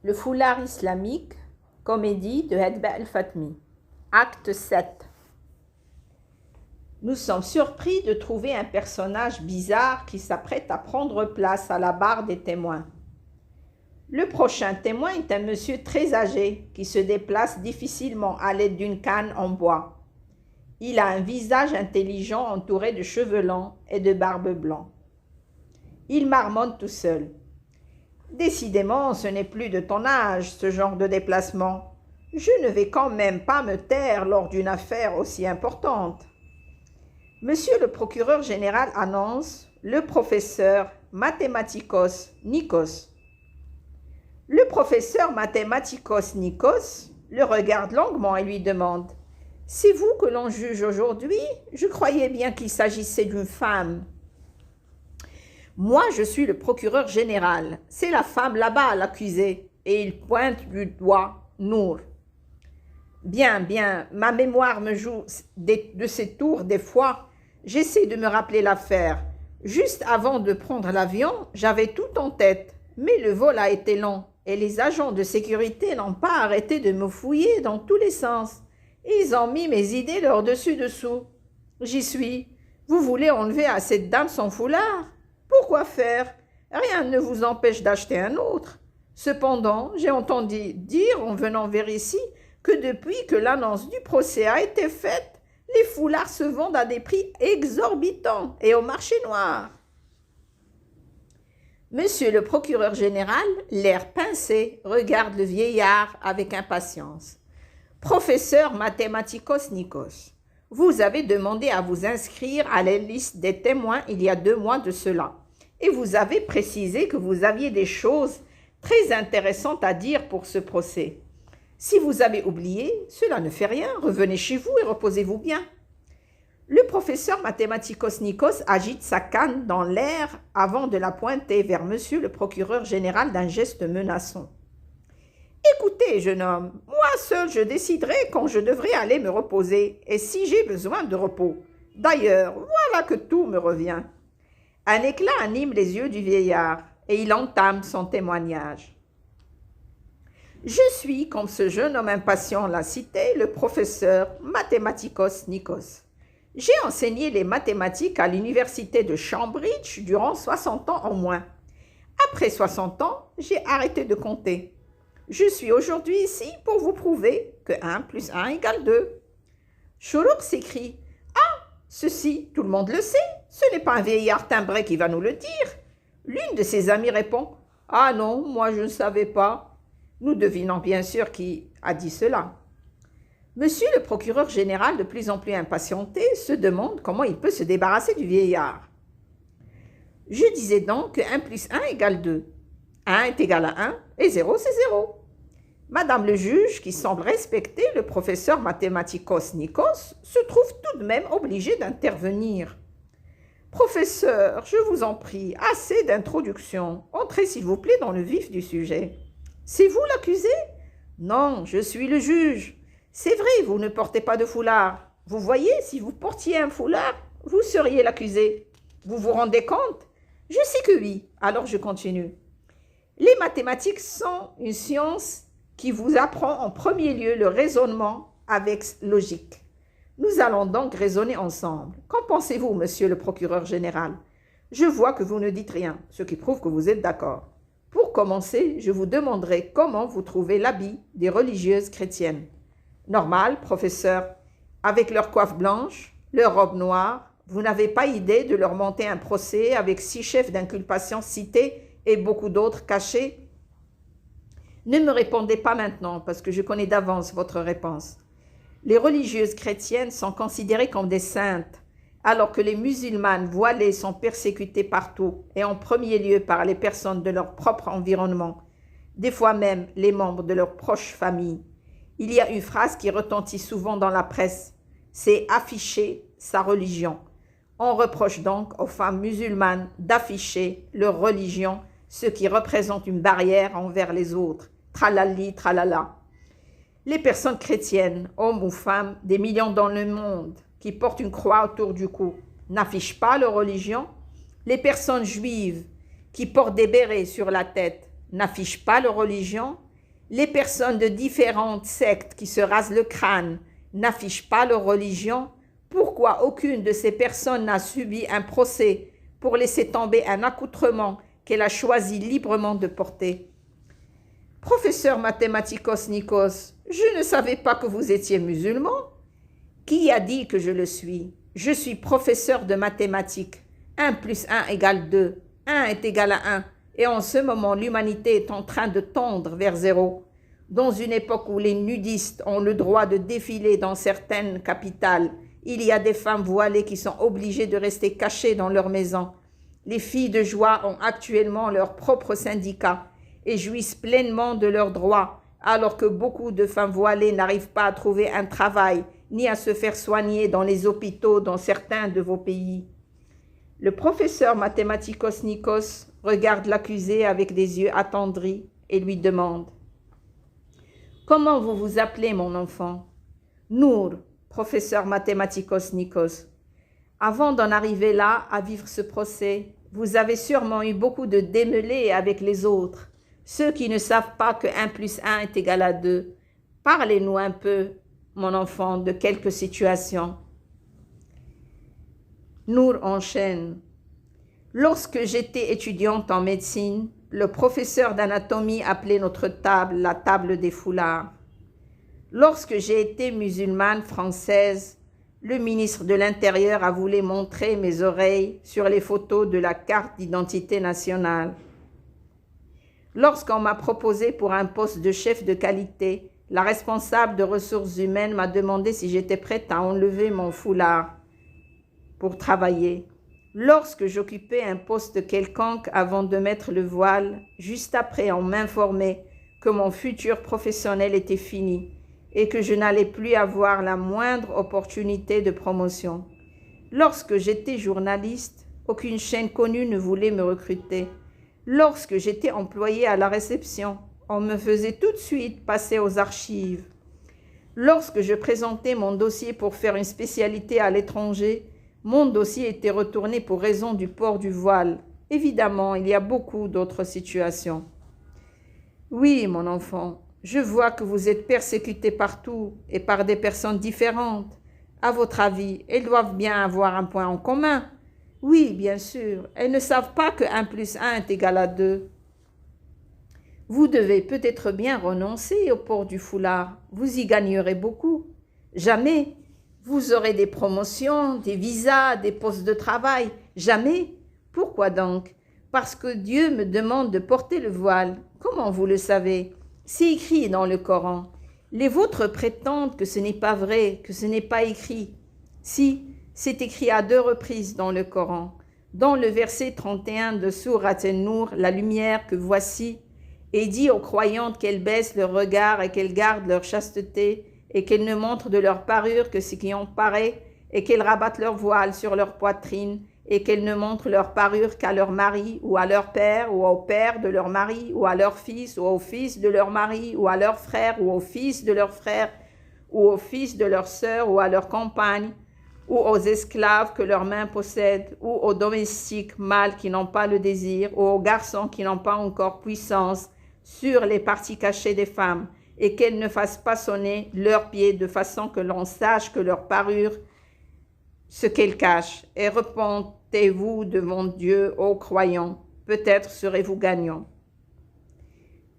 Le foulard islamique, comédie de Hedba El-Fatmi. Acte 7. Nous sommes surpris de trouver un personnage bizarre qui s'apprête à prendre place à la barre des témoins. Le prochain témoin est un monsieur très âgé qui se déplace difficilement à l'aide d'une canne en bois. Il a un visage intelligent entouré de cheveux longs et de barbe blanc. Il marmonne tout seul. Décidément, ce n'est plus de ton âge, ce genre de déplacement. Je ne vais quand même pas me taire lors d'une affaire aussi importante. Monsieur le procureur général annonce le professeur Mathématikos Nikos. Le professeur Mathématikos Nikos le regarde longuement et lui demande « C'est vous que l'on juge aujourd'hui? Je croyais bien qu'il s'agissait d'une femme. » « Moi, je suis le procureur général. C'est la femme là-bas, l'accusée. » Et il pointe du doigt Nour. « Bien, bien, ma mémoire me joue de ces tours des fois. J'essaie de me rappeler l'affaire. Juste avant de prendre l'avion, j'avais tout en tête. Mais le vol a été long et les agents de sécurité n'ont pas arrêté de me fouiller dans tous les sens. Ils ont mis mes idées leur dessus-dessous. J'y suis. Vous voulez enlever à cette dame son foulard? Pourquoi faire? Rien ne vous empêche d'acheter un autre. Cependant, j'ai entendu dire en venant vers ici que depuis que l'annonce du procès a été faite, les foulards se vendent à des prix exorbitants et au marché noir. Monsieur le procureur général, l'air pincé, regarde le vieillard avec impatience. Professeur Mathématikos Nikos, vous avez demandé à vous inscrire à la liste des témoins il y a 2 mois de cela. Et vous avez précisé que vous aviez des choses très intéressantes à dire pour ce procès. Si vous avez oublié, cela ne fait rien, revenez chez vous et reposez-vous bien. Le professeur Mathématikos Nikos agite sa canne dans l'air avant de la pointer vers monsieur le procureur général d'un geste menaçant. Écoutez, jeune homme, moi seul je déciderai quand je devrais aller me reposer et si j'ai besoin de repos. D'ailleurs, voilà que tout me revient. Un éclat anime les yeux du vieillard et il entame son témoignage. Je suis, comme ce jeune homme impatient l'a cité, le professeur Mathématikos Nikos. J'ai enseigné les mathématiques à l'université de Cambridge durant 60 ans au moins. Après 60 ans, j'ai arrêté de compter. Je suis aujourd'hui ici pour vous prouver que 1 plus 1 égale 2. Shourouk s'écrie « Ah, ceci, tout le monde le sait, ce n'est pas un vieillard timbré qui va nous le dire. » L'une de ses amies répond « Ah non, moi je ne savais pas. » Nous devinons bien sûr qui a dit cela. Monsieur le procureur général, de plus en plus impatienté, se demande comment il peut se débarrasser du vieillard. Je disais donc que 1 plus 1 égale 2. 1 est égal à 1 et 0 c'est 0. Madame le juge, qui semble respecter le professeur Mathématikos Nikos, se trouve tout de même obligée d'intervenir. « Professeur, je vous en prie, assez d'introduction. Entrez s'il vous plaît dans le vif du sujet. »« C'est vous l'accusé ?»« Non, je suis le juge. C'est vrai, vous ne portez pas de foulard. Vous voyez, si vous portiez un foulard, vous seriez l'accusé. Vous vous rendez compte? Je sais que oui. Alors je continue. Les mathématiques sont une science qui vous apprend en premier lieu le raisonnement avec logique. Nous allons donc raisonner ensemble. Qu'en pensez-vous, monsieur le procureur général? Je vois que vous ne dites rien, ce qui prouve que vous êtes d'accord. Pour commencer, je vous demanderai comment vous trouvez l'habit des religieuses chrétiennes. Normal, professeur, avec leur coiffe blanche, leur robe noire, vous n'avez pas idée de leur monter un procès avec 6 chefs d'inculpation cités et beaucoup d'autres cachés? Ne me répondez pas maintenant parce que je connais d'avance votre réponse. Les religieuses chrétiennes sont considérées comme des saintes, alors que les musulmanes voilées sont persécutées partout et en premier lieu par les personnes de leur propre environnement, des fois même les membres de leur proche famille. Il y a une phrase qui retentit souvent dans la presse, c'est afficher sa religion. On reproche donc aux femmes musulmanes d'afficher leur religion, ce qui représente une barrière envers les autres. Tralali, tralala. Les personnes chrétiennes, hommes ou femmes, des millions dans le monde, qui portent une croix autour du cou, n'affichent pas leur religion. Les personnes juives qui portent des bérets sur la tête n'affichent pas leur religion. Les personnes de différentes sectes qui se rasent le crâne n'affichent pas leur religion. Pourquoi aucune de ces personnes n'a subi un procès pour laisser tomber un accoutrement qu'elle a choisi librement de porter? Professeur Mathématikos Nikos, je ne savais pas que vous étiez musulman. Qui a dit que je le suis? Je suis professeur de mathématiques. 1 plus 1 égale 2. 1 est égal à 1. Et en ce moment, l'humanité est en train de tendre vers 0. Dans une époque où les nudistes ont le droit de défiler dans certaines capitales, il y a des femmes voilées qui sont obligées de rester cachées dans leur maison. Les filles de joie ont actuellement leur propre syndicat et jouissent pleinement de leurs droits, alors que beaucoup de femmes voilées n'arrivent pas à trouver un travail ni à se faire soigner dans les hôpitaux dans certains de vos pays. Le professeur Mathématikos Nikos regarde l'accusé avec des yeux attendris et lui demande: « Comment vous vous appelez, mon enfant ?»« Nour, professeur Mathématikos Nikos. Avant d'en arriver là, à vivre ce procès, vous avez sûrement eu beaucoup de démêlés avec les autres, ceux qui ne savent pas que 1 plus 1 est égal à 2. Parlez-nous un peu, mon enfant, de quelques situations. » Nour enchaîne. « Lorsque j'étais étudiante en médecine, le professeur d'anatomie appelait notre table la table des foulards. Lorsque j'ai été musulmane française, le ministre de l'Intérieur a voulu montrer mes oreilles sur les photos de la carte d'identité nationale. Lorsqu'on m'a proposé pour un poste de chef de qualité, la responsable de ressources humaines m'a demandé si j'étais prête à enlever mon foulard pour travailler. Lorsque j'occupais un poste quelconque avant de mettre le voile, juste après on m'informait que mon futur professionnel était fini et que je n'allais plus avoir la moindre opportunité de promotion. Lorsque j'étais journaliste, aucune chaîne connue ne voulait me recruter. Lorsque j'étais employée à la réception, on me faisait tout de suite passer aux archives. Lorsque je présentais mon dossier pour faire une spécialité à l'étranger, mon dossier était retourné pour raison du port du voile. Évidemment, il y a beaucoup d'autres situations. Oui, mon enfant, je vois que vous êtes persécuté partout et par des personnes différentes. À votre avis, elles doivent bien avoir un point en commun. Oui, bien sûr, elles ne savent pas que 1 plus 1 est égal à 2. Vous devez peut-être bien renoncer au port du foulard. Vous y gagnerez beaucoup. Jamais. Vous aurez des promotions, des visas, des postes de travail. Jamais. Pourquoi donc? Parce que Dieu me demande de porter le voile. Comment vous le savez? C'est écrit dans le Coran. Les vôtres prétendent que ce n'est pas vrai, que ce n'est pas écrit. Si, c'est écrit à 2 reprises dans le Coran. Dans le verset 31 de Sourate An-Nur, la lumière que voici, et dit aux croyantes qu'elles baissent leur regard et qu'elles gardent leur chasteté et qu'elles ne montrent de leur parure que ce qui en paraît et qu'elles rabattent leur voile sur leur poitrine et qu'elles ne montrent leur parure qu'à leur mari ou à leur père ou au père de leur mari ou à leur fils ou au fils de leur mari ou à leur frère ou au fils de leur frère ou au fils de leur sœur ou à leur compagne ou aux esclaves que leurs mains possèdent ou aux domestiques mâles qui n'ont pas le désir ou aux garçons qui n'ont pas encore puissance sur les parties cachées des femmes et qu'elles ne fassent pas sonner leurs pieds de façon que l'on sache que leur parure ce qu'elles cachent. Et repentez-vous devant Dieu, ô croyants, peut-être serez-vous gagnants.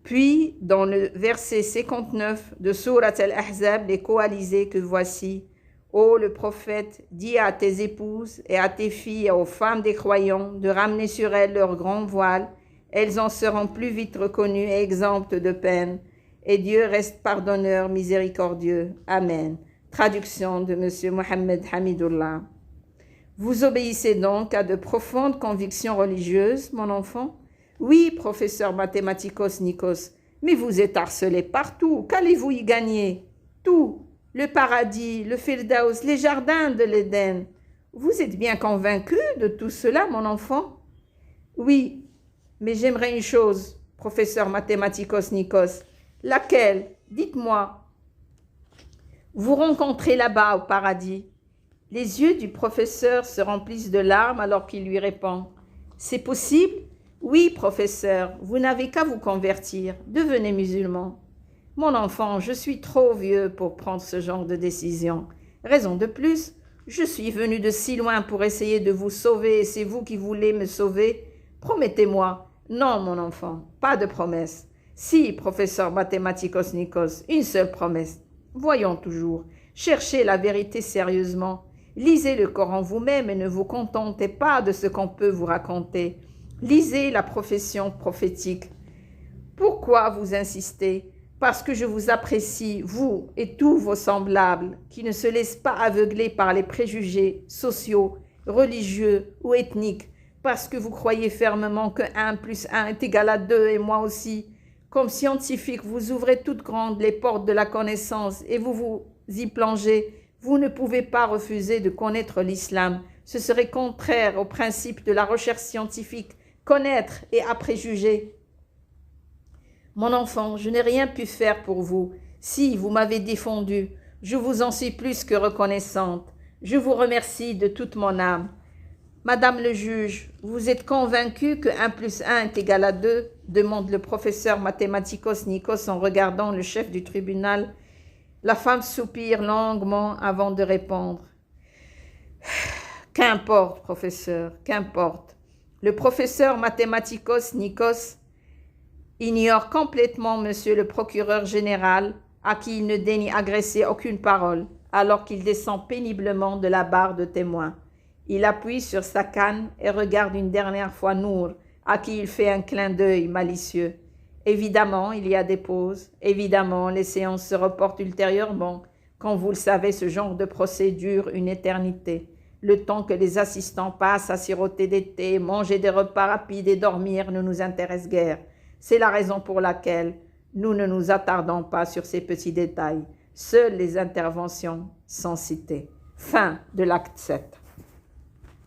Puis, dans le verset 59 de Sourate Al-Ahzab, les coalisés que voici, ô le prophète, dis à tes épouses et à tes filles et aux femmes des croyants de ramener sur elles leur grand voile, elles en seront plus vite reconnues et exemptes de peine. Et Dieu reste pardonneur, miséricordieux. Amen. Traduction de M. Mohamed Hamidullah. Vous obéissez donc à de profondes convictions religieuses, mon enfant? Oui, professeur Mathématikos Nikos, mais vous êtes harcelé partout. Qu'allez-vous y gagner? Tout. Le paradis, le Firdaus, les jardins de l'Éden. Vous êtes bien convaincu de tout cela, mon enfant? Oui, mais j'aimerais une chose, professeur Mathématikos Nikos. Laquelle? Dites-moi. Vous rencontrez là-bas au paradis. Les yeux du professeur se remplissent de larmes alors qu'il lui répond. C'est possible? Oui, professeur, vous n'avez qu'à vous convertir. Devenez musulman. Mon enfant, je suis trop vieux pour prendre ce genre de décision. Raison de plus, je suis venu de si loin pour essayer de vous sauver et c'est vous qui voulez me sauver. Promettez-moi. Non, mon enfant, pas de promesse. Si, professeur Mathématikos Nikos, une seule promesse. Voyons toujours. Cherchez la vérité sérieusement. Lisez le Coran vous-même et ne vous contentez pas de ce qu'on peut vous raconter. Lisez la profession prophétique. Pourquoi vous insistez? Parce que je vous apprécie, vous et tous vos semblables, qui ne se laissent pas aveugler par les préjugés sociaux, religieux ou ethniques, parce que vous croyez fermement que 1 plus 1 est égal à 2 et moi aussi. Comme scientifique, vous ouvrez toutes grandes les portes de la connaissance et vous vous y plongez. Vous ne pouvez pas refuser de connaître l'islam. Ce serait contraire au principe de la recherche scientifique, connaître et à préjuger. Mon enfant, je n'ai rien pu faire pour vous. Si vous m'avez défendu, je vous en suis plus que reconnaissante. Je vous remercie de toute mon âme. Madame le juge, vous êtes convaincue que 1 plus 1 est égal à 2 demande le professeur Mathématikos Nikos en regardant le chef du tribunal. La femme soupire longuement avant de répondre. Qu'importe, professeur, qu'importe. Le professeur Mathématikos Nikos ignore complètement monsieur le procureur général, à qui il ne daigne agresser aucune parole, alors qu'il descend péniblement de la barre de témoin. Il appuie sur sa canne et regarde une dernière fois Nour, à qui il fait un clin d'œil malicieux. Évidemment, il y a des pauses. Évidemment, les séances se reportent ultérieurement. Quand vous le savez, ce genre de procès dure une éternité. Le temps que les assistants passent à siroter des thés, manger des repas rapides et dormir ne nous intéresse guère. C'est la raison pour laquelle nous ne nous attardons pas sur ces petits détails. Seules les interventions sont citées. Fin de l'acte 7.